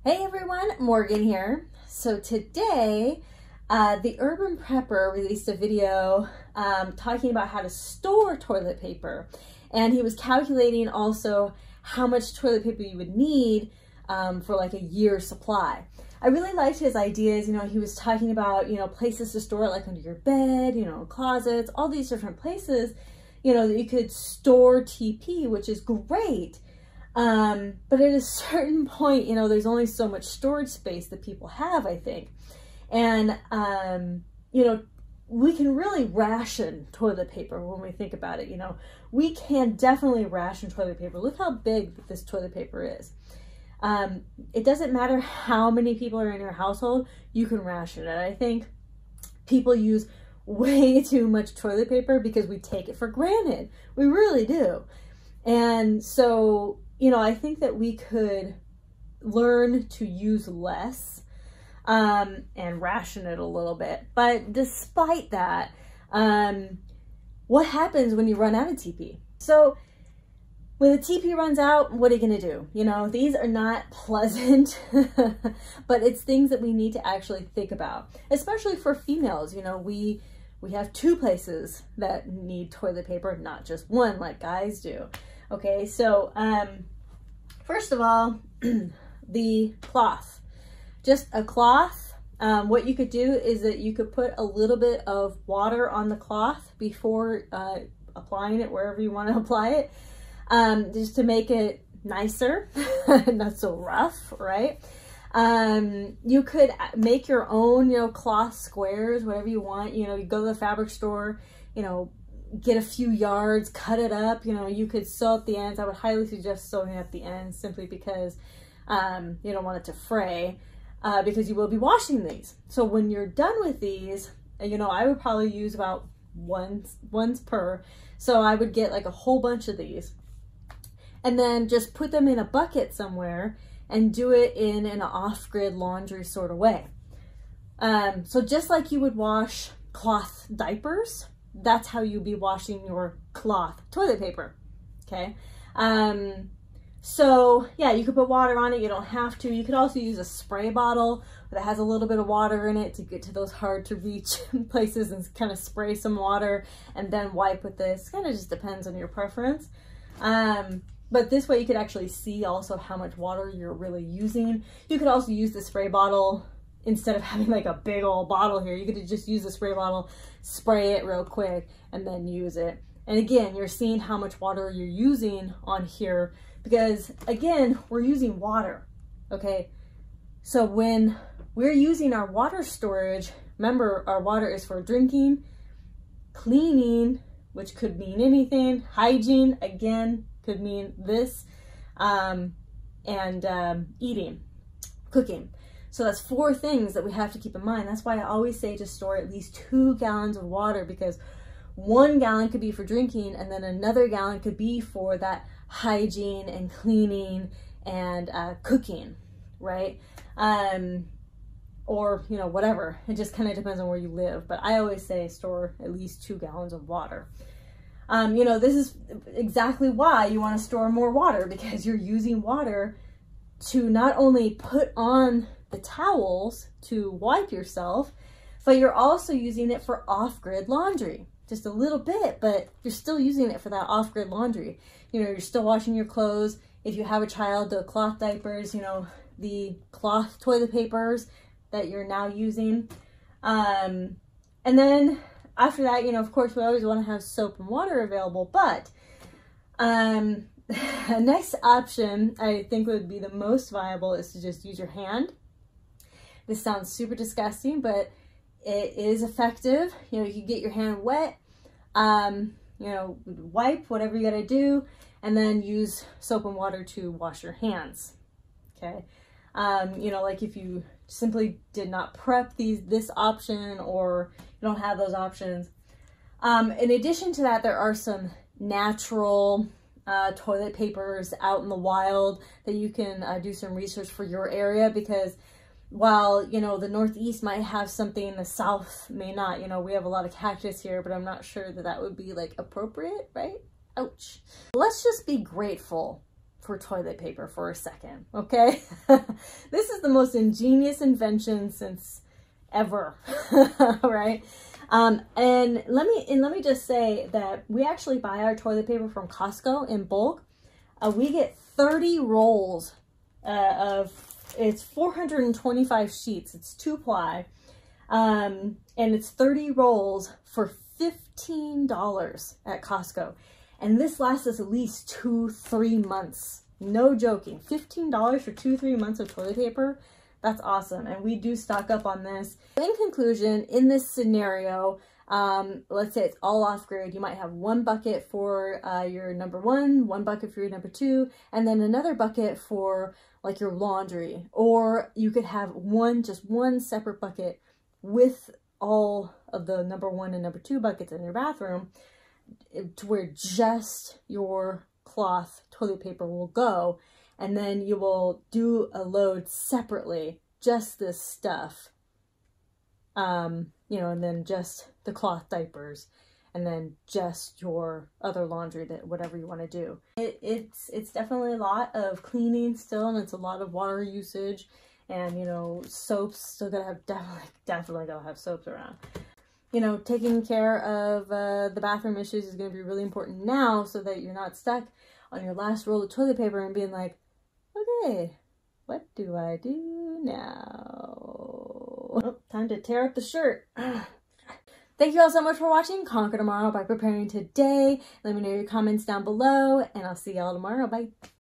Hey everyone, Morgan here. So today, the Urban Prepper released a video talking about how to store toilet paper. And he was calculating also how much toilet paper you would need for like a year's supply. I really liked his ideas. You know, he was talking about, places to store it, like under your bed, closets, all these different places, that you could store TP, which is great. But at a certain point, there's only so much storage space that people have, I think. And, we can really ration toilet paper when we think about it. We can definitely ration toilet paper. Look how big this toilet paper is. It doesn't matter how many people are in your household, you can ration it. I think people use way too much toilet paper because we take it for granted. We really do. And so, I think that we could learn to use less and ration it a little bit. But despite that, what happens when you run out of TP? So when the TP runs out, what are you going to do? These are not pleasant, but it's things that we need to actually think about, especially for females. We have two places that need toilet paper, not just one like guys do. Okay, so first of all, the cloth. Just a cloth. What you could do is that you could put a little bit of water on the cloth before applying it wherever you want to apply it, just to make it nicer, not so rough, right? You could make your own, cloth squares, whatever you want. You go to the fabric store, get a few yards, cut it up, you could sew up the ends. I would highly suggest sewing up the ends simply because you don't want it to fray, because you will be washing these. So when you're done with these, I would probably use about once per. So I would get like a whole bunch of these and then just put them in a bucket somewhere and do it in an off-grid laundry sort of way. So just like you would wash cloth diapers, that's how you'd be washing your cloth toilet paper, okay? So yeah, you could put water on it. You don't have to. You could also use a spray bottle that has a little bit of water in it to get to those hard to reach places and kind of spray some water and then wipe with this. Kind of just depends on your preference. But this way you could actually see also how much water you're really using. You could also use the spray bottle instead of having like a big old bottle here. You could just use the spray bottle, spray it real quick, and then use it. And again, you're seeing how much water you're using on here because, again, we're using water, okay? So when we're using our water storage, remember our water is for drinking, cleaning, which could mean anything, hygiene, again, could mean this, and eating, cooking. So that's 4 things that we have to keep in mind. That's why I always say to store at least 2 gallons of water, because 1 gallon could be for drinking and then another gallon could be for that hygiene and cleaning and cooking, right? Or, whatever. It just kind of depends on where you live. But I always say store at least 2 gallons of water. This is exactly why you want to store more water, because you're using water to not only put on the towels to wipe yourself, but you're also using it for off-grid laundry. Just a little bit, but you're still using it for that off-grid laundry. You're still washing your clothes. If you have a child, the cloth diapers, the cloth toilet papers that you're now using. And then after that, of course, we always want to have soap and water available, but the next option I think would be the most viable is to just use your hand. This sounds super disgusting, but it is effective. You can get your hand wet, wipe, whatever you gotta do, and then use soap and water to wash your hands, okay? Like if you simply did not prep this option, or you don't have those options. In addition to that, there are some natural toilet papers out in the wild that you can do some research for your area, because while, the Northeast might have something, the South may not. We have a lot of cactus here, but I'm not sure that would be like appropriate, right? Ouch. Let's just be grateful for toilet paper for a second, okay? This is the most ingenious invention since ever, right? And let me just say that we actually buy our toilet paper from Costco in bulk. We get 30 rolls it's 425 sheets. It's 2-ply. And it's 30 rolls for $15 at Costco. And this lasts us at least 2-3 months. No joking. $15 for 2-3 months of toilet paper. That's awesome. And we do stock up on this. In conclusion, in this scenario, let's say it's all off grid. You might have one bucket for your number one bucket for your number two, and then another bucket for like your laundry. Or you could have just one separate bucket with all of the number one and number two buckets in your bathroom, to where just your cloth toilet paper will go. And then you will do a load separately, just this stuff, you know, and then just the cloth diapers, and then just your other laundry, that whatever you want to do. It's definitely a lot of cleaning still, and it's a lot of water usage, and, you know, soaps, still gotta have, definitely gotta have soaps around. You know, taking care of the bathroom issues is going to be really important now, so that you're not stuck on your last roll of toilet paper and being like, okay, what do I do now? Oh, time to tear up the shirt. Thank you all so much for watching Conquer Tomorrow by Preparing Today. Let me know your comments down below, and I'll see y'all tomorrow. Bye.